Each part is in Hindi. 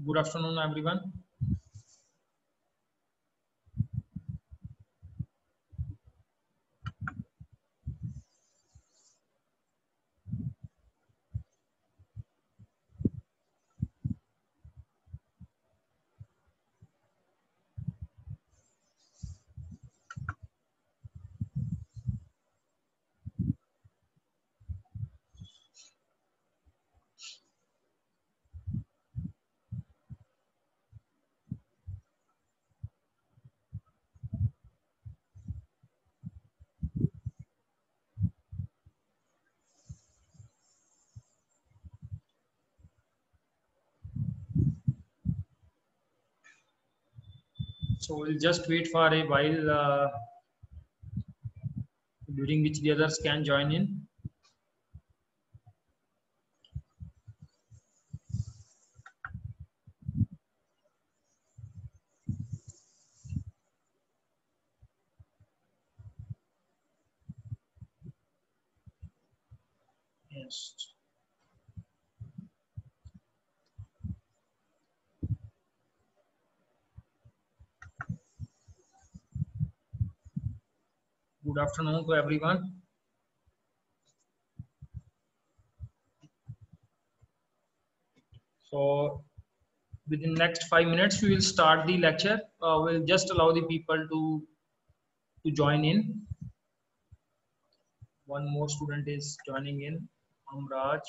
Good afternoon, everyone. So we'll just wait for a while during which the others can join in. Yes. Good afternoon to everyone. So within next 5 minutes, we will start the lecture. We'll just allow the people to join in. One more student is joining in, Amraj.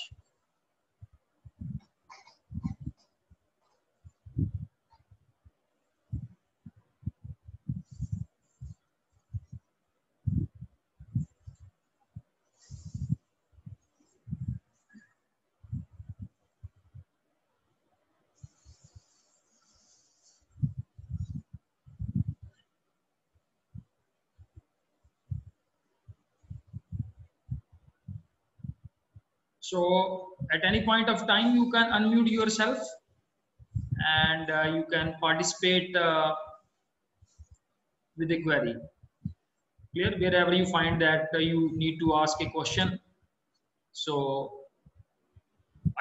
So at any point of time, you can unmute yourself and you can participate with a query. Clear? Wherever you find that you need to ask a question. So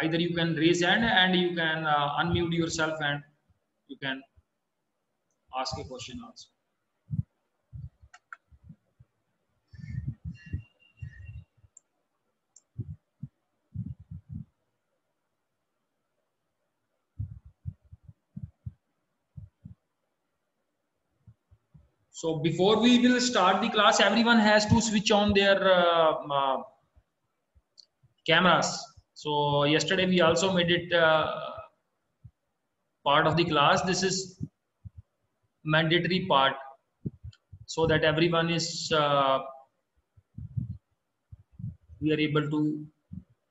either you can raise hand and you can unmute yourself and you can ask a question also. So before we will start the class, everyone has to switch on their cameras. So yesterday we also made it part of the class. This is mandatory part so that everyone is we are able to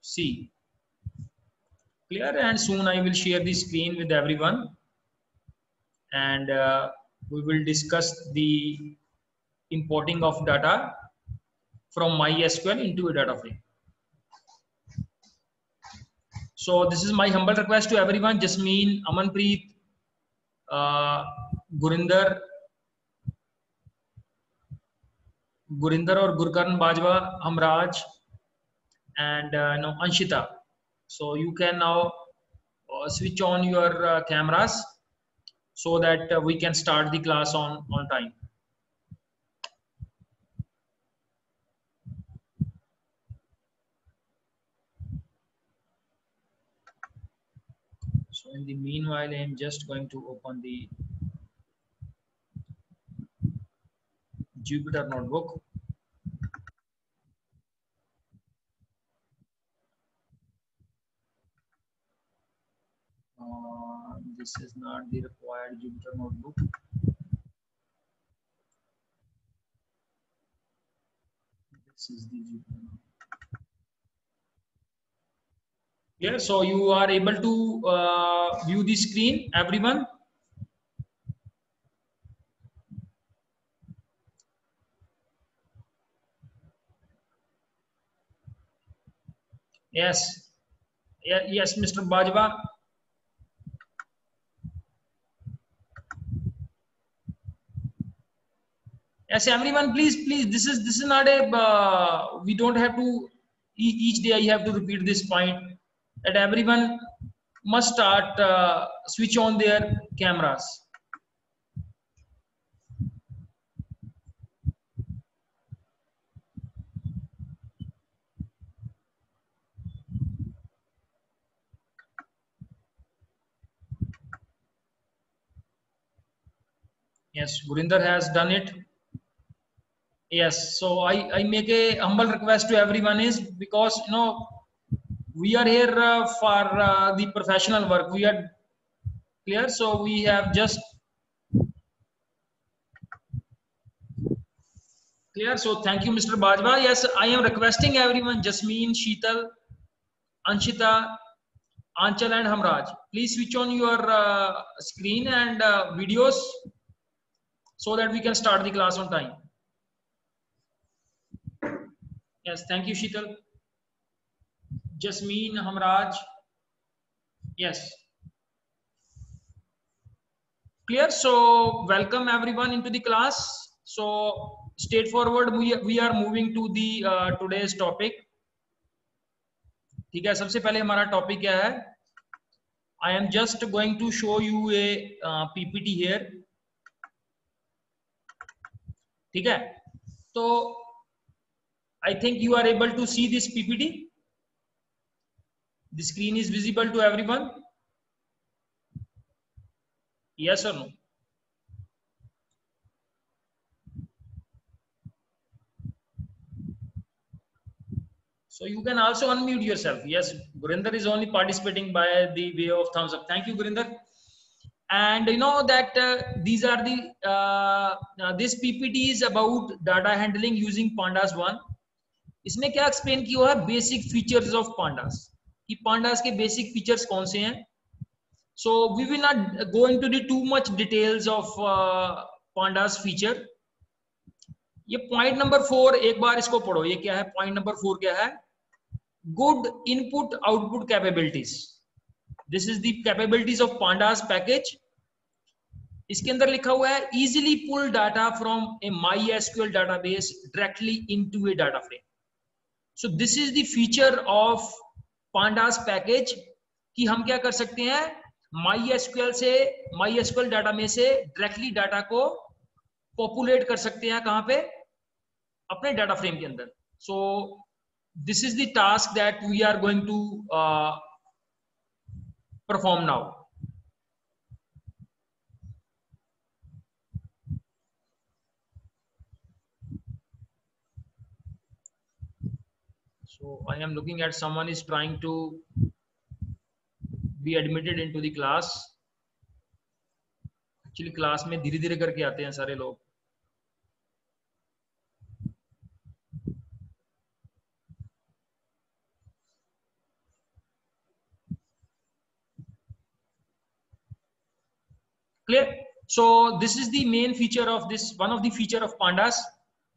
see. Clear? And soon I will share the screen with everyone and we will discuss the importing of data from MySQL into a data frame. So this is my humble request to everyone: Jasmeen, Amanpreet, Gurinder or Gurkaran Bajwa, Amraj, and no, Anshita. So you can now switch on your cameras so that we can start the class on time. So in the meanwhile, I am just going to open the Jupyter notebook. This is not the required Jupyter notebook. This is the Jupyter notebook. Yeah, so you are able to view the screen, everyone? Yes. Yeah, yes, Mr. Bajwa. Yes, everyone, please. This is not a. We don't have to each day. I have to repeat this point that everyone must start switch on their cameras. Yes, Gurinder has done it. Yes, so I make a humble request to everyone is because we are here for the professional work. We are clear, so we have just clear. So thank you, Mr. Bajwa. Yes, I am requesting everyone, Jasmine, Sheetal, Anshita, Anchal and Hamraj. Please switch on your screen and videos so that we can start the class on time. Yes, thank you, Sheetal. Jasmine, Hamraj. Yes. Clear? So welcome everyone into the class. So straightforward, we are moving to the today's topic. ठीक है, सबसे पहले हमारा टॉपिक क्या है? I am just going to show you a PPT here. ठीक है, तो I think you are able to see this PPT. The screen is visible to everyone. Yes or no? So you can also unmute yourself. Yes, Gurinder is only participating by the way of thumbs up. Thank you, Gurinder. And you know that these are the this PPT is about data handling using Pandas 1. इसमें क्या एक्सप्लेन किया हुआ है? बेसिक फीचर्स ऑफ पांडास, कि पांडास के बेसिक फीचर्स कौन से हैं. So we will not go into the too much details of pandas feature. ये पॉइंट नंबर 4 एक बार इसको पढ़ो. ये क्या है? पॉइंट नंबर 4 क्या है? Good input output capabilities. This is the capabilities of pandas package. इसके अंदर लिखा हुआ है easily pull data from a MySQL database directly into a data frame. So this is the feature of pandas package कि हम क्या कर सकते हैं, MySQL डाटा में से डायरेक्टली डाटा को पॉपुलेट कर सकते हैं. कहां पे? अपने डाटा फ्रेम के अंदर. So this is the task that we are going to perform now. So I am looking at someone is trying to be admitted into the class. Actually class में धीरे धीरे करके आते हैं सारे लोग. Clear? So this is the main feature of this, one of the feature of Pandas.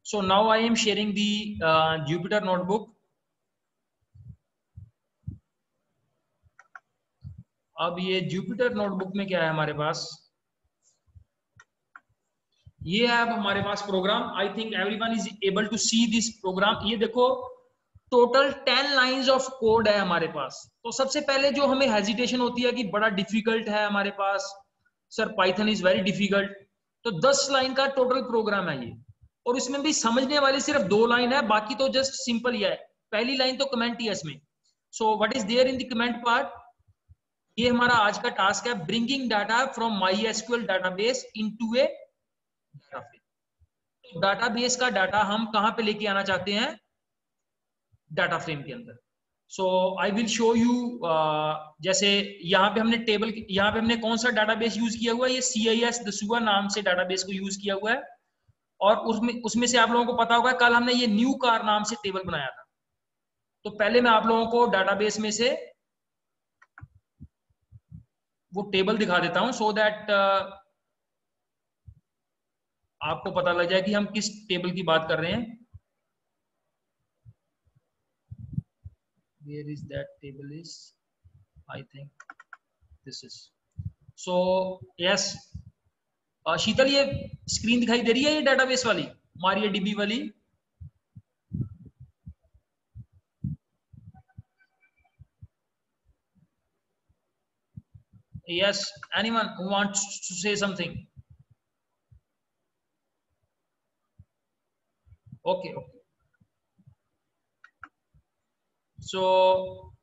So now I am sharing the Jupyter notebook. अब ये Jupyter notebook में क्या है हमारे पास? ये है अब हमारे पास program. I think everyone is able to see this program. ये देखो टोटल 10 लाइंस ऑफ कोड है हमारे पास. तो सबसे पहले जो हमें हेजिटेशन होती है कि बड़ा डिफिकल्ट है हमारे पास, sir Python is very difficult, तो 10 लाइन का टोटल प्रोग्राम है ये. और इसमें भी समझने वाली सिर्फ 2 लाइन है, बाकी तो जस्ट सिंपल ही है. पहली लाइन तो कमेंट ही है इसमें. So what is there in the comment part? ये हमारा आज का टास्क है, bringing data from MySQL database into a data frame. Database का डाटा हम कहां पे लेके आना चाहते हैं? डाटा फ्रेम के अंदर. सो आई विल शो यू. जैसे यहाँ पे हमने टेबल, यहाँ पे हमने कौन सा डाटाबेस यूज किया हुआ है? ये CIS दसुआ नाम से डाटाबेस को यूज किया हुआ है. और उसमें से आप लोगों को पता होगा कल हमने ये न्यू कार नाम से टेबल बनाया था. तो पहले मैं आप लोगों को डाटाबेस में से वो टेबल दिखा देता हूं सो दैट आपको पता लग जाए कि हम किस टेबल की बात कर रहे हैं. Where is that table is? I think this is. So yes, शीतल ये स्क्रीन दिखाई दे रही है ये डेटाबेस वाली, MariaDB वाली? Yes, anyone who wants to say something? Okay, okay. So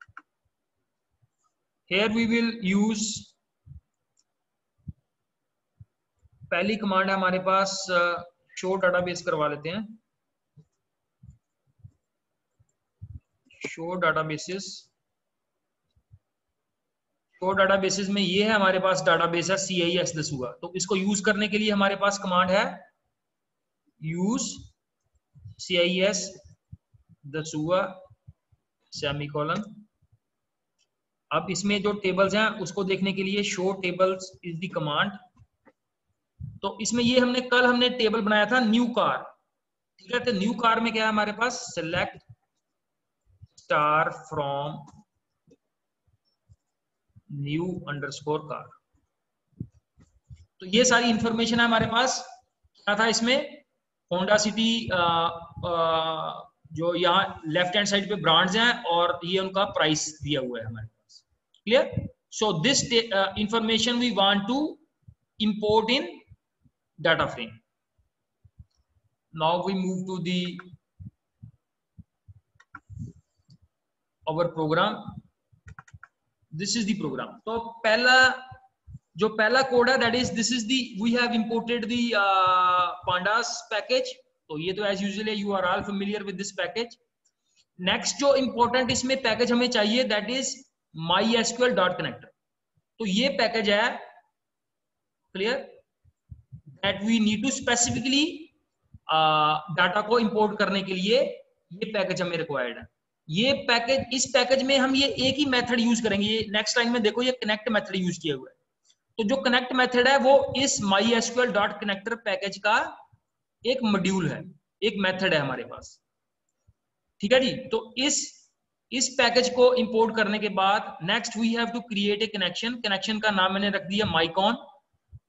here we will use, पहली कमांड है हमारे पास, शो डाटाबेस करवा लेते हैं। शो डाटाबेसेस, शो डाटाबेसेस में ये है हमारे पास डाटाबेस है CIS दसूआ। तो इसको यूज करने के लिए हमारे पास कमांड है यूज CIS दसूआ सेमीकोलन। अब इसमें जो टेबल्स हैं उसको देखने के लिए show tables is the command. तो इसमें ये हमने टेबल बनाया था न्यू कार, ठीक है। तो न्यू कार में क्या है हमारे पास, select star from new underscore car. तो ये सारी इंफॉर्मेशन है हमारे पास। क्या था इसमें, होंडा सिटी, जो यहाँ लेफ्ट हैंड साइड पे ब्रांड्स हैं और ये उनका प्राइस दिया हुआ है हमारे पास। Clear? So this information we want to import in data frame. Now we move to the our program. This is the program. तो पहला कोड है, that is this is the, we have imported the pandas package. तो ये तो as usual you are all familiar with this package. Next जो important इसमें पैकेज हमें चाहिए, that is mysql.connector. तो ये पैकेज है, clear, that we need to specifically data को इंपोर्ट करने के लिए ये पैकेज हमें रिक्वायर्ड है। ये पैकेज, इस पैकेज में हम ये एक ही मेथड यूज करेंगे। ये नेक्स्ट लाइन में देखो, ये कनेक्ट मेथड यूज किया हुआ है। तो जो कनेक्ट मेथड है वो इस mysql.connector पैकेज का एक मॉड्यूल है, एक मेथड है हमारे पास, ठीक है जी। तो इस पैकेज को इंपोर्ट करने के बाद next we have to create a connection. Connection का नाम मैंने रख दिया mycon.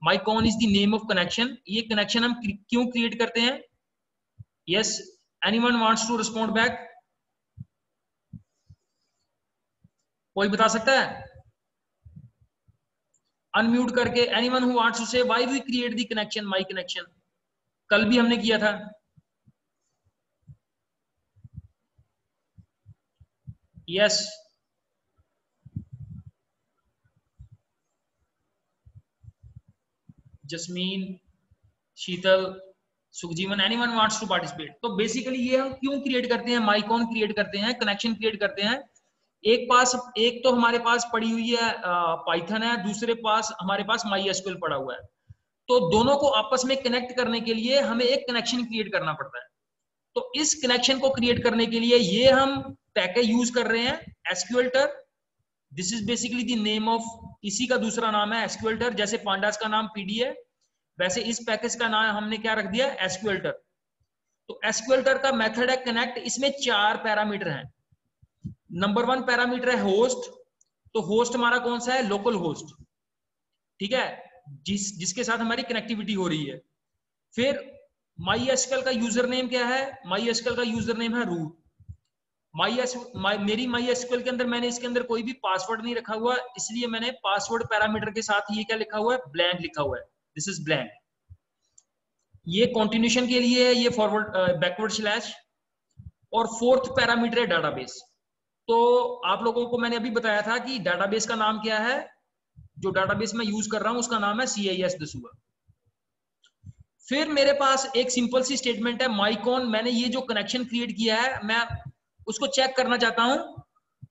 Mycon is the name of connection. ये कनेक्शन हम क्यों क्रिएट करते हैं? Yes, anyone wants to respond back? कोई बता सकता है? अनम्यूट करके, anyone who wants to say why we create the connection, my connection. कल भी हमने किया था। Yes, Jasmine, Sheetal, Sukhjeevan, anyone wants to participate. तो बेसिकली ये हम क्यों क्रिएट करते हैं, माइकॉन क्रिएट करते हैं, कनेक्शन क्रिएट करते हैं। एक तो हमारे पास पड़ी हुई है पाइथन है, दूसरे पास हमारे पास MySQL पड़ा हुआ है। तो दोनों को आपस में कनेक्ट करने के लिए हमें एक कनेक्शन क्रिएट करना पड़ता है। तो इस कनेक्शन को क्रिएट करने के लिए ये हम पैकेज यूज कर रहे हैं SQLter। This is basically the name of, इसी का दूसरा नाम है SQLter। जैसे पांडास का नाम PD है, वैसे इस पैकेज का नाम हमने क्या रख दिया, SQLter। तो SQLter का मेथड है कनेक्ट। इसमें 4 पैरामीटर हैं। नंबर 1 पैरामीटर है होस्ट। तो होस्ट हमारा कौन सा है, लोकल होस्ट, ठीक है, जिसके साथ हमारी कनेक्टिविटी हो रही है। फिर MySQL का यूजर नेम क्या है, MySQL का यूजर नेम है रूट। मेरी MySQL के अंदर मैंने इसके अंदर कोई भी पासवर्ड नहीं रखा हुआ, इसलिए मैंने पासवर्ड पैरामीटर के साथ ये क्या लिखा हुआ है, ब्लैंक लिखा हुआ है। This is blank. ये कॉन्टिन्यूशन के लिए है, ये फॉरवर्ड बैकवर्ड स्लैश। और 4th पैरामीटर है डाटाबेस। तो आप लोगों को मैंने अभी बताया था कि डाटाबेस का नाम क्या है, जो डाटाबेस मैं यूज कर रहा हूं उसका नाम है CIS दसूआ। फिर मेरे पास एक सिंपल सी स्टेटमेंट है माइकॉन। मैंने ये जो कनेक्शन क्रिएट किया है, मैं उसको चेक करना चाहता हूं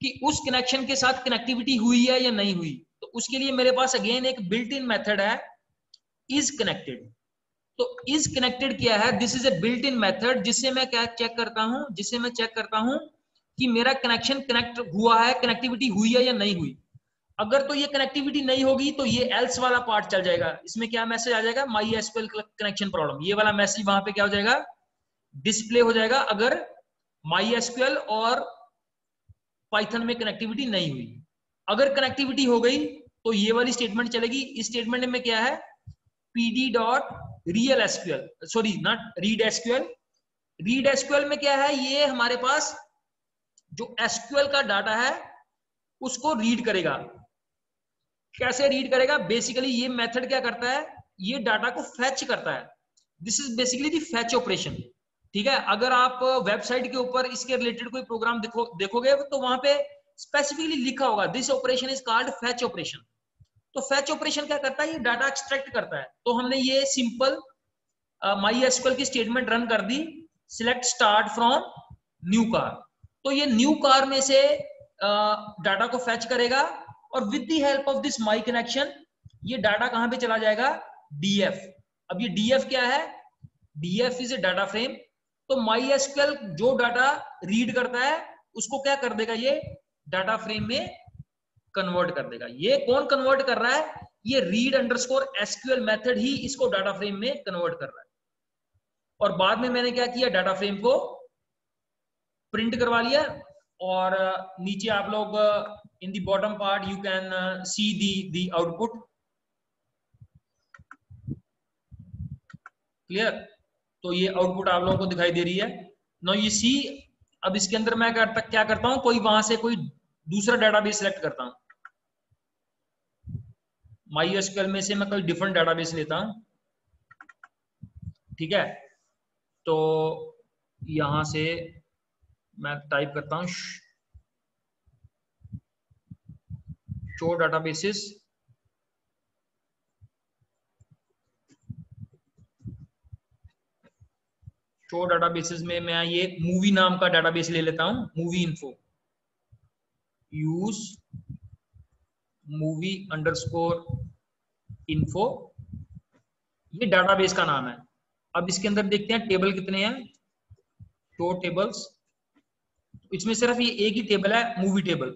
कि उस कनेक्शन के साथ कनेक्टिविटी हुई है या नहीं हुई। तो उसके लिए मेरे पास अगेन एक बिल्ट इन मेथड है इज कनेक्टेड। तो इज कनेक्टेड क्या है, this is a built in method जिससे मैं क्या चेक करता हूं, जिससे मैं चेक करता हूं कि मेरा कनेक्शन कनेक्ट हुआ है, कनेक्टिविटी हुई है या नहीं हुई। अगर तो ये कनेक्टिविटी नहीं होगी तो ये एल्स वाला पार्ट चल जाएगा। इसमें क्या मैसेज आ जाएगा, MySQL कनेक्शन प्रॉब्लम। ये वाला मैसेज वहां पे क्या हो जाएगा, डिस्प्ले हो जाएगा, अगर MySQL और पाइथन में कनेक्टिविटी नहीं हुई। अगर कनेक्टिविटी हो गई तो ये वाली स्टेटमेंट चलेगी। इस स्टेटमेंट में क्या है, pd.real_sql, sorry not read SQL. Read SQL में क्या है, ये हमारे पास जो एसक्यूएल का डाटा है उसको रीड करेगा। कैसे रीड करेगा? बेसिकली ये मेथड क्या करता है, ये डाटा को फैच करता है। This is basically the fetch operation. ठीक है, अगर आप वेबसाइट के ऊपर इसके रिलेटेड कोई प्रोग्राम देखोगे तो वहां पे स्पेसिफिकली लिखा होगा this operation is called fetch operation. तो फैच ऑपरेशन क्या करता है, ये डाटा एक्सट्रैक्ट करता है। तो हमने ये सिंपल MySQL की स्टेटमेंट रन कर दी, select start from new car. तो ये न्यू कार में से डाटा को फैच करेगा और with the help of this my connection ये डाटा कहां पे चला जाएगा, DF। अब ये DF क्या है, DF is a data frame. तो MySQL जो डाटा रीड करता है उसको क्या कर देगा, ये डाटा फ्रेम में कन्वर्ट कर देगा। ये कौन कन्वर्ट कर रहा है, ये रीड अंडरस्कोर SQL मेथड ही इसको डाटा फ्रेम में कन्वर्ट कर रहा है। और बाद में मैंने क्या किया, डाटा फ्रेम को प्रिंट करवा लिया। और नीचे आप लोग in the bottom part you can see the output. Clear? तो ये आउटपुट आप लोगों को दिखाई दे रही है। नो यू सी, अब इसके अंदर मैं क्या करता हूं, कोई वहां से कोई दूसरा डाटाबेस सिलेक्ट करता हूं। MySQL में से मैं कोई डिफरेंट डाटाबेस लेता हूं। ठीक है, तो यहां से मैं टाइप करता हूं शो डाटाबेसेस। शो डाटाबेसेस में मैं ये मूवी नाम का डाटाबेस ले लेता हूं, movie info. Use movie underscore info, ये डाटाबेस का नाम है। अब इसके अंदर देखते हैं टेबल कितने हैं, शो टेबल्स। इसमें सिर्फ ये एक ही टेबल है, मूवी टेबल।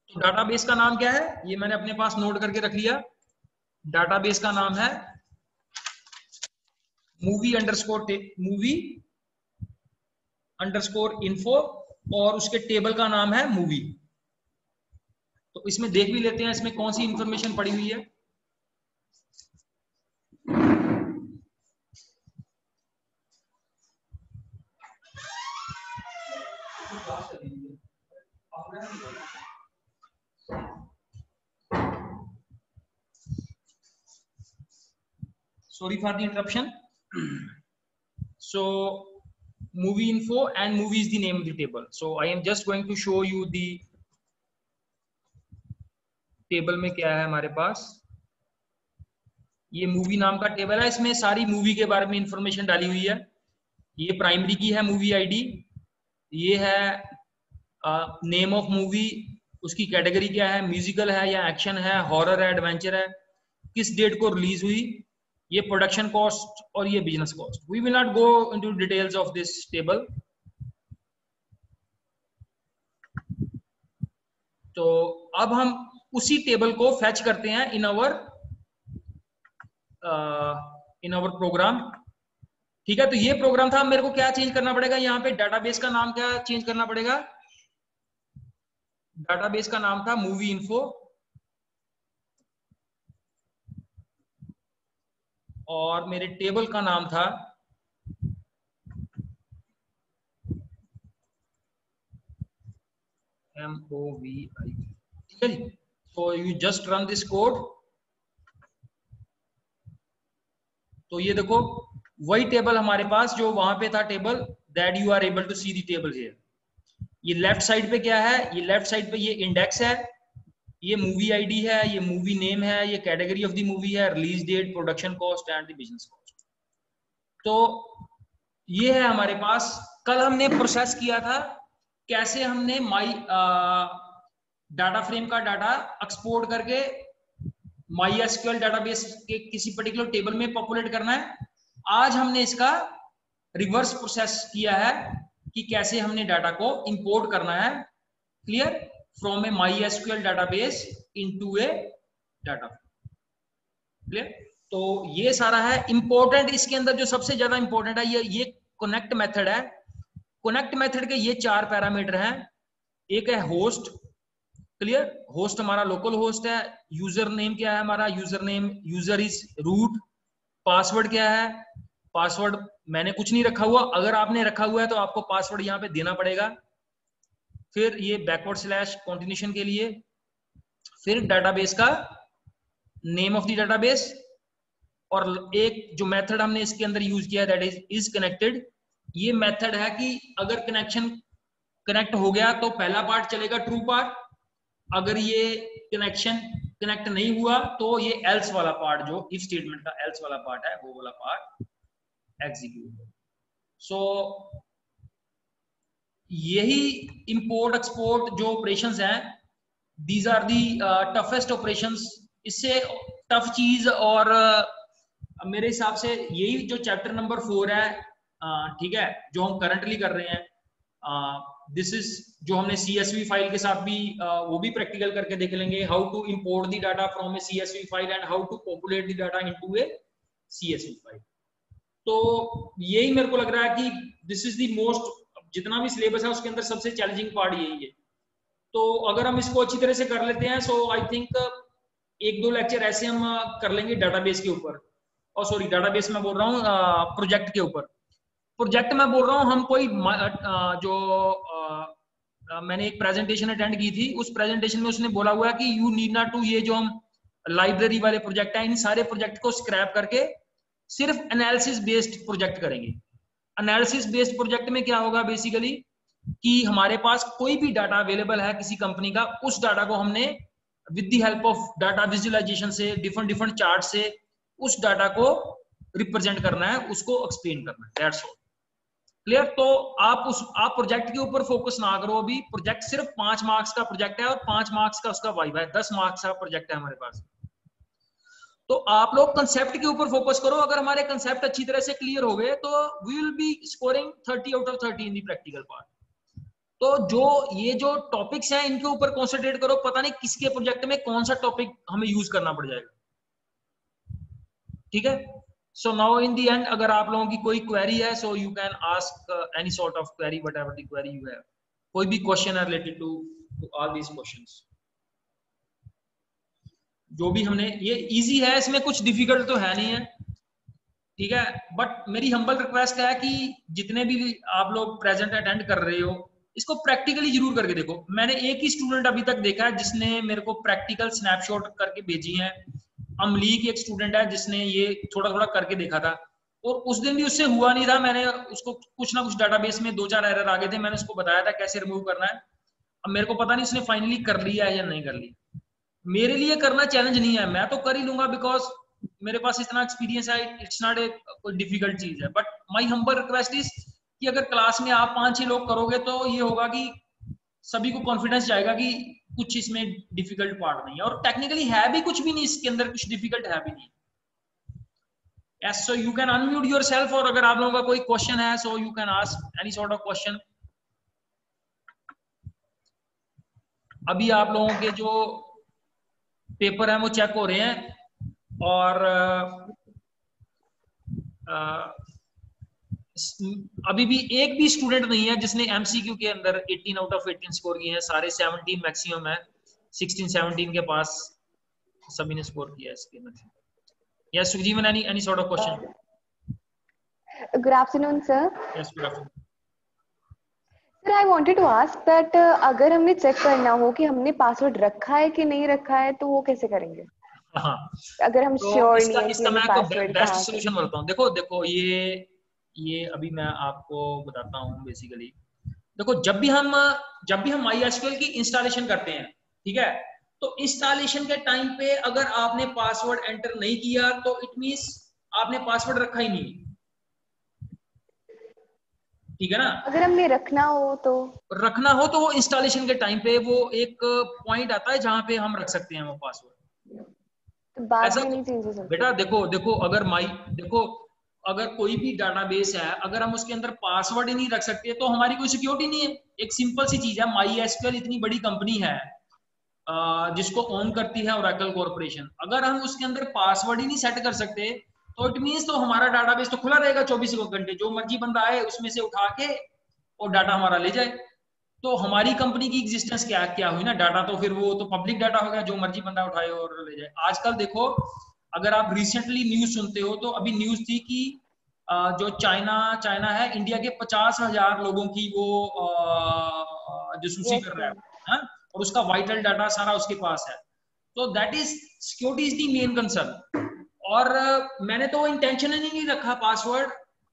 तो डाटाबेस का नाम क्या है, ये मैंने अपने पास नोट करके रख लिया। डाटाबेस का नाम है मूवी अंडरस्कोर इन्फो और उसके टेबल का नाम है मूवी। तो इसमें देख भी लेते हैं इसमें कौन सी इंफॉर्मेशन पड़ी हुई है। Sorry for the interruption. So movie info and movie is the name of the table. So I am just going to show you the table में क्या है हमारे पास। ये मूवी नाम का टेबल है, इसमें सारी मूवी के बारे में इंफॉर्मेशन डाली हुई है। ये प्राइमरी की है मूवी आईडी, ये है नेम ऑफ मूवी, उसकी कैटेगरी क्या है, म्यूजिकल है या एक्शन है, हॉरर है, एडवेंचर है, किस डेट को रिलीज हुई, ये प्रोडक्शन कॉस्ट और ये business cost. We will not go into details of this table. तो अब हम उसी टेबल को फैच करते हैं इन आवर प्रोग्राम। ठीक है, तो ये प्रोग्राम था। मेरे को क्या चेंज करना पड़ेगा यहाँ पे, डाटाबेस का नाम क्या चेंज करना पड़ेगा, डाटाबेस का नाम था मूवी इन्फो और मेरे टेबल का नाम था MOVI। ठीक है जी, तो you just run this code. तो ये देखो वही टेबल हमारे पास जो वहां पे था table, that you are able to see the table here. ये लेफ्ट साइड पे क्या है, ये लेफ्ट साइड पे ये इंडेक्स है, ये मूवी आईडी है, ये मूवी नेम है, ये कैटेगरी ऑफ द मूवी है, release date, production cost and the business cost. तो ये है हमारे पास। कल हमने प्रोसेस किया था कैसे हमने डाटा फ्रेम का डाटा एक्सपोर्ट करके MySQL डाटाबेस के किसी पर्टिकुलर टेबल में पॉपुलेट करना है। आज हमने इसका रिवर्स प्रोसेस किया है कि कैसे हमने डाटा को इंपोर्ट करना है, clear, from a MySQL database into a data, clear. तो ये सारा है इंपॉर्टेंट। इसके अंदर जो सबसे ज्यादा इंपॉर्टेंट है ये कनेक्ट मेथड है। कनेक्ट मेथड के ये 4 पैरामीटर हैं। एक है होस्ट, क्लियर, होस्ट हमारा लोकल होस्ट है। यूजर नेम क्या है हमारा, user name, user is root. Password क्या है, पासवर्ड मैंने कुछ नहीं रखा हुआ, अगर आपने रखा हुआ है तो आपको पासवर्ड यहाँ पे देना पड़ेगा। फिर ये बैकवर्ड स्लैश कंटिन्यूशन के लिए, फिर डाटाबेस का नेम ऑफ द डाटाबेस, और एक जो मेथड हमने इसके अंदर यूज किया दैट इज कनेक्टेड। ये मेथड है कि अगर कनेक्शन कनेक्ट हो गया तो पहला पार्ट चलेगा ट्रू पार्ट, अगर ये कनेक्शन कनेक्ट नहीं हुआ तो ये एल्स वाला पार्ट, जो इफ स्टेटमेंट का एल्स वाला पार्ट है, वो वाला पार्ट एग्जीक्यूट। सो यही इंपोर्ट एक्सपोर्ट जो ऑपरेशंस हैं, these are the toughest operations. इससे टफ चीज और मेरे हिसाब से यही जो चैप्टर नंबर 4 है, ठीक है, जो हम करंटली कर रहे हैं, दिस इज जो हमने CSV फाइल के साथ भी वो भी प्रैक्टिकल करके देख लेंगे, how to import the data from a CSV file and how to populate the data into a CSV file. तो यही मेरे को लग रहा है कि दिस इज द मोस्ट, जितना भी सिलेबस है उसके अंदर सबसे चैलेंजिंग पार्ट यही है। तो अगर हम इसको अच्छी तरह से कर लेते हैं, सो आई थिंक 1-2 लेक्चर ऐसे हम कर लेंगे डाटाबेस के ऊपर, और सॉरी डाटाबेस में बोल रहा हूँ प्रोजेक्ट के ऊपर। प्रोजेक्ट में बोल रहा हूँ हम कोई जो मैंने एक प्रेजेंटेशन अटेंड की थी, उस प्रेजेंटेशन में उसने बोला हुआ है कि यू नीड नॉट टू, ये जो हम लाइब्रेरी वाले प्रोजेक्ट हैं, इन सारे प्रोजेक्ट को स्क्रैप करके सिर्फ एनालिसिस बेस्ड प्रोजेक्ट करेंगे। एनालिसिस बेस्ड प्रोजेक्ट में क्या होगा बेसिकली कि हमारे पास कोई भी डाटा अवेलेबल है किसी कंपनी का, उस डाटा को हमने with the help of data visualization से, डिफरेंट चार्ट से उस डाटा को रिप्रेजेंट करना है, उसको एक्सप्लेन करना है, दैट्स ऑल। क्लियर? तो आप प्रोजेक्ट के ऊपर फोकस ना करो अभी, प्रोजेक्ट सिर्फ 5 मार्क्स का प्रोजेक्ट है और 5 मार्क्स का उसका वाइवा है, 10 मार्क्स का प्रोजेक्ट है हमारे पास। तो आप लोग कंसेप्ट के ऊपर फोकस करो। अगर हमारे कंसेप्ट अच्छी तरह से क्लियर हो गए तो we will be scoring 30 out of 30 in the practical part. तो ये जो टॉपिक्स हैं इनके ऊपर कॉन्सेंट्रेट करो, पता नहीं किसके प्रोजेक्ट में कौन सा टॉपिक हमें यूज करना पड़ जाएगा, ठीक है? So now in the and, अगर आप लोगों की कोई क्वेरी है, so you can ask any sort of query, whatever the query you have, कोई भी क्वेश्चन है related to all these questions. जो भी हमने, ये इजी है, इसमें कुछ डिफिकल्ट तो है नहीं है, ठीक है? बट मेरी हम्बल रिक्वेस्ट है कि जितने भी आप लोग प्रेजेंट अटेंड कर रहे हो, इसको प्रैक्टिकली जरूर करके देखो। मैंने एक ही स्टूडेंट अभी तक देखा है जिसने मेरे को प्रैक्टिकल स्नैपशॉट करके भेजी है। अमलीक एक स्टूडेंट है जिसने ये थोड़ा थोड़ा करके देखा था, और उस दिन भी उससे हुआ नहीं था। मैंने उसको कुछ ना कुछ डाटाबेस में 2-4 एरर आ गए थे, मैंने उसको बताया था कैसे रिमूव करना है। अब मेरे को पता नहीं उसने फाइनली कर लिया है या नहीं कर लिया। मेरे लिए करना चैलेंज नहीं है, मैं तो कर ही लूंगा बिकॉज मेरे पास इतना एक्सपीरियंस है, इट्स नॉट ए कोई डिफिकल्ट चीज है। But my humble request is कि अगर क्लास में आप 5-6 लोग करोगे तो ये होगा कि सभी को कॉन्फिडेंस जाएगा कि कुछ इसमें डिफिकल्ट पार्ट नहीं है, और टेक्निकली है भी कुछ भी नहीं इसके अंदर, कुछ डिफिकल्ट है भी नहीं। Yes, so you can unmute yourself, और अगर आप लोगों का कोई क्वेश्चन है so you can ask any sort of question. अभी आप लोगों के जो पेपर हैं वो चेक हो रहे हैं, और अभी भी एक भी स्टूडेंट नहीं है जिसने MCQ के अंदर 18 आउट ऑफ 18 स्कोर किए हैं। सारे 17 मैक्सिमम है, 16-17 के पास सभी ने स्कोर किया है इसके अंदर। Yes Sujeevan, any sort of question? Good afternoon sir. Yes, good afternoon sir, I wanted to ask that अगर हमें चेक करना हो कि हमने पासवर्ड रखा है कि नहीं रखा है, तो वो कैसे करेंगे? हाँ, अगर हम तो श्योर नहीं है कि इसका हमें मैं पासवर्ड बेस्ट कहाँ सोल्यूशन बताता हूँ। देखो ये अभी मैं आपको बताता हूँ। बेसिकली देखो, जब भी हम MySQL की इंस्टॉलेशन करते हैं, ठीक है, तो इंस्टॉलेशन के टाइम पे अगर आपने पासवर्ड एंटर नहीं किया तो इट मींस आपने पासवर्ड रखा ही नहीं, ठीक है ना? अगर हमने रखना हो तो वो इंस्टॉलेशन के टाइम पे वो एक पॉइंट आता है जहां पे हम रख सकते हैं वो पासवर्ड। बाद ऐसा में नहीं चेंज हो सकता? बेटा देखो अगर कोई भी डाटाबेस है, अगर हम उसके अंदर पासवर्ड ही नहीं रख सकते तो हमारी कोई सिक्योरिटी नहीं है। एक सिंपल सी चीज है, MySQL इतनी बड़ी कंपनी है जिसको ओन करती है ओरेकल कॉर्पोरेशन, अगर हम उसके अंदर पासवर्ड ही नहीं सेट कर सकते तो इट मींस तो हमारा डाटाबेस तो खुला रहेगा 24 घंटे, जो मर्जी बंदा आए उसमें से उठा के और डाटा हमारा ले जाए। तो हमारी कंपनी की एग्जिस्टेंस क्या हुई ना, डाटा तो फिर वो तो पब्लिक डाटा हो गया, जो मर्जी बंदा उठाए और ले जाए। आजकल देखो, अगर आप रिसेंटली न्यूज सुनते हो तो अभी न्यूज थी कि जो चाइना है, इंडिया के 50,000 लोगों की वो जासूसी कर रहा है, और उसका वाइटल डाटा सारा उसके पास है। तो that is security is the main concern. और मैंने तो इंटेंशन ही नहीं रखा पासवर्ड।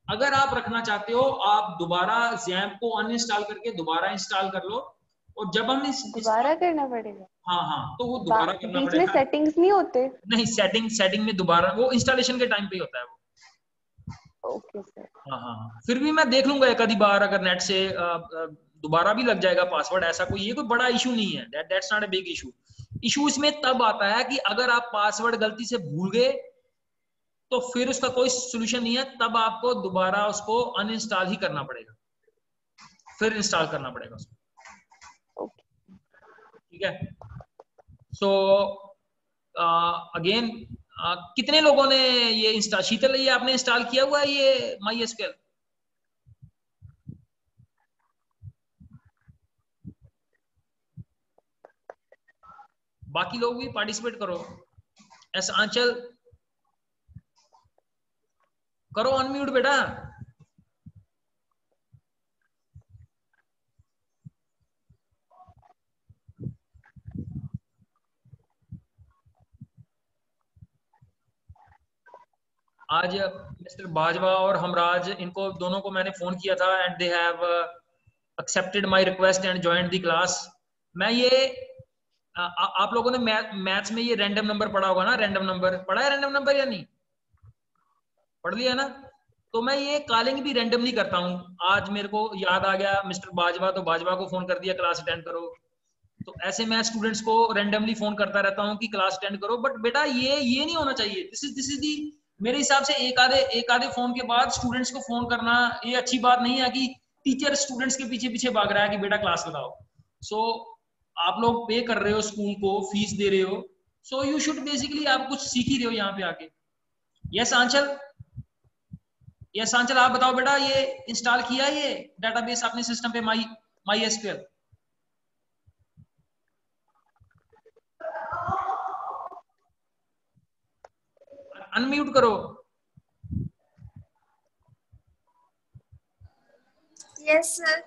अगर आप रखना चाहते हो आप दोबारा ज़ैम्प को अनइंस्टॉल करके दोबारा इंस्टॉल कर लो, और जब हम दोबारा करना पड़ेगा? हाँ हाँ, तो वो दोबारा करना बीच में पड़ेगा। सेटिंग्स नहीं होते? नहीं, सेटिंग में दोबारा, वो इंस्टॉलेशन के टाइम पे ही होता है वो। Okay sir. हाँ हाँ, फिर भी मैं देख लूंगा एक आधी बार, अगर नेट से दोबारा भी लग जाएगा पासवर्ड, ऐसा कोई ये कोई बड़ा इशू नहीं है, that's not a big issue. Issue इसमें तब आता है कि अगर आप पासवर्ड गलती से भूल गए तो फिर उसका कोई सोल्यूशन नहीं है, तब आपको दोबारा उसको अनइंस्टॉल ही करना पड़ेगा, फिर इंस्टॉल करना पड़ेगा उसको। ठीक है, सो अगेन कितने लोगों ने ये इंस्टॉल, शीतल ये आपने इंस्टॉल किया हुआ है ये MySQL? बाकी लोग भी पार्टिसिपेट करो। एस आंचल करो अनम्यूट बेटा। आज मिस्टर बाजवा और हमराज, इनको दोनों को मैंने फोन किया था and they have accepted my request and joined the class. मैं ये आप लोगों ने मैथ्स में ये रैंडम नंबर पढ़ा होगा ना, रैंडम नंबर पढ़ा है, रैंडम नंबर या नहीं पढ़ लिया ना? तो मैं ये कॉलिंग भी रैंडमली करता हूँ। आज मेरे को याद आ गया मिस्टर बाजवा, तो बाजवा को फोन कर दिया क्लास अटेंड करो। तो ऐसे मैं स्टूडेंट्स को रैंडमली फोन करता रहता हूँ कि क्लास अटेंड करो। बट बेटा ये नहीं होना चाहिए। दिस इज दी, मेरे हिसाब से एक आधे फोन के बाद स्टूडेंट्स को फोन करना ये अच्छी बात नहीं है कि टीचर स्टूडेंट्स के पीछे पीछे भाग रहा है कि बेटा क्लास लगाओ। सो आप लोग पे कर रहे हो स्कूल को, फीस दे रहे हो, सो यू शुड बेसिकली आप कुछ सीख ही रहे हो यहाँ पे आके। यस आंचल, यस आंचल आप बताओ बेटा, ये इंस्टॉल किया ये डेटाबेस अपने सिस्टम पे MySQL? अनम्यूट करो। Yes sir.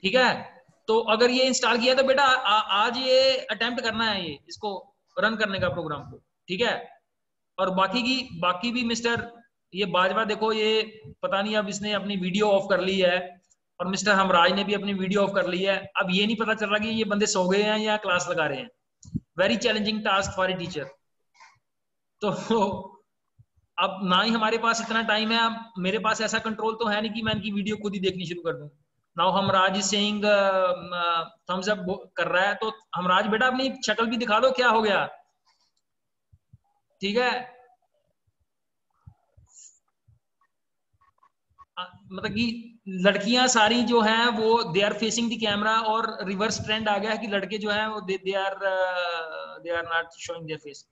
ठीक है, तो अगर ये इंस्टॉल किया तो बेटा आज ये अटेम्प्ट करना है, ये इसको रन करने का प्रोग्राम को। ठीक है, और बाकी भी मिस्टर ये बाजवा देखो, ये पता नहीं अब इसने अपनी वीडियो ऑफ कर ली है, और मिस्टर हमराज ने भी अपनी वीडियो ऑफ कर ली है। अब ये नहीं पता चल रहा कि ये बंदे सो गए हैं या क्लास लगा रहे हैं। Very challenging task for a teacher. तो अब ना ही हमारे पास इतना टाइम है, अब मेरे पास ऐसा कंट्रोल तो है नहीं कि मैं इनकी वीडियो खुद ही देखनी शुरू कर दूं। Now Hamraj is saying thumbs up कर रहा है, तो हमराज बेटा अपनी शक्ल भी दिखा दो, क्या हो गया? ठीक है, मतलब कि लड़कियां सारी जो हैं वो they are facing the camera, और रिवर्स ट्रेंड आ गया है कि लड़के जो हैं वो they are not showing their face.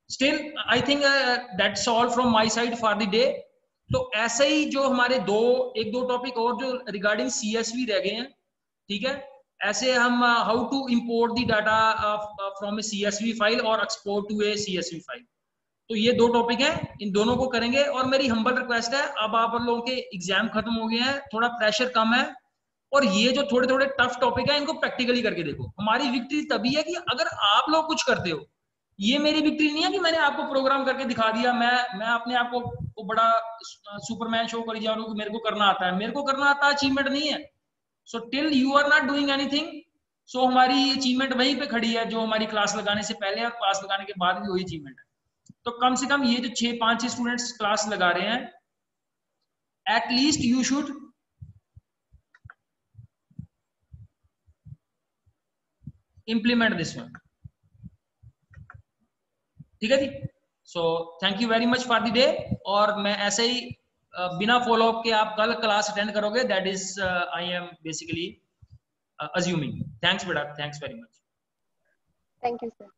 Still I think that's all from my side for the day. तो ऐसे ही जो हमारे एक दो टॉपिक और जो रिगार्डिंग CSV रह गए हैं, ठीक है, ऐसे हम how to import the data from a CSV file और export to a CSV file, तो ये दो टॉपिक हैं, इन दोनों को करेंगे। और मेरी हम्बल रिक्वेस्ट है, अब आप लोगों के एग्जाम खत्म हो गए हैं, थोड़ा प्रेशर कम है, और ये जो थोड़े थोड़े टफ टॉपिक है इनको प्रैक्टिकली करके देखो। हमारी विक्ट्री तभी है कि अगर आप लोग कुछ करते हो। ये मेरी विक्ट्री नहीं है कि मैंने आपको प्रोग्राम करके दिखा दिया, मैं अपने आप को बड़ा सुपरमैन शो कर जा रहा हूँ कि मेरे को करना आता है। मेरे को करना आता अचीवमेंट नहीं है। So till you are not doing anything, so हमारी अचीवमेंट वहीं पे खड़ी है, जो हमारी क्लास लगाने से पहले और क्लास लगाने के बाद भी वही अचीवमेंट है। तो कम से कम ये जो 5-6 स्टूडेंट्स क्लास लगा रहे हैं, at least you should implement this one. ठीक है जी, so thank you very much for the day. और मैं ऐसे ही बिना फॉलो अप के आप कल क्लास अटेंड करोगे, that is I am basically assuming. Thanks बेटा, thanks very much. Thank you sir.